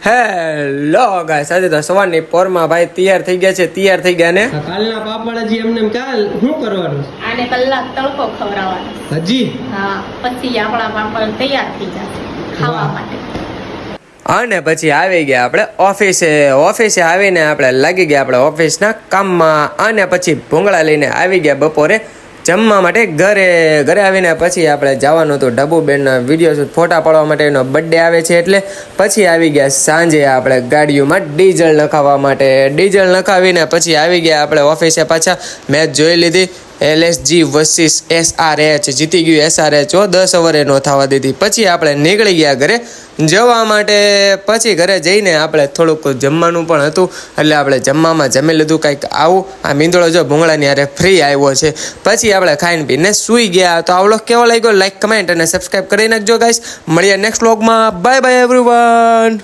Hello guys, આજે તો સવારની પોરમાં ભાઈ તૈયાર થઈ ગયા ને કાલના પાપડ હજી એમને કાલ શું કરવાનું? આને કલાક તડકો ખવડાવવાનો હજી હા, પછી આપણા પાપડ તૈયાર થઈ જશે ખાવા માટે. અને પછી આવી ગયા આપણે ઓફિસે આવીને આપણે લાગી ગયા આપણે ઓફિસના કામમાં. અને પછી ભૂંગળા લઈને આવી ગયા બપોરે જમવા માટે ઘરે આવીને પછી આપણે જવાનું હતું ડબ્બુબેનના વિડીયો ફોટા પાડવા માટે. એનો બર્થડે આવે છે એટલે પછી આવી ગયા સાંજે આપણે ગાડીઓમાં ડીઝલ નખાવવા માટે. ડીઝલ નખાવીને પછી આવી ગયા આપણે ઓફિસે. પાછા મેચ જોઈ લીધી. LSG વર્સિસ SRH જીતી ગયું SRH 10 ઓવરે નો થવા દીધી. પછી આપણે નીકળી ગયા ઘરે જવા માટે. પછી ઘરે જઈને આપણે થોડુંક જમવાનું પણ હતું એટલે આપણે જમવામાં જમી લીધું કંઈક આવું. આ મીંદોળો જો ભૂંગળાની હારે ફ્રી આવ્યો છે. પછી આપણે ખાઈને પીને સૂઈ ગયા. તો આ વ્લોગ કેવો લાગ્યો લાઈક કમેન્ટ અને સબસ્ક્રાઈબ કરી નાખજો ગાઈસ. મળીએ નેક્સ્ટ વ્લોગમાં. Bye bye everyone.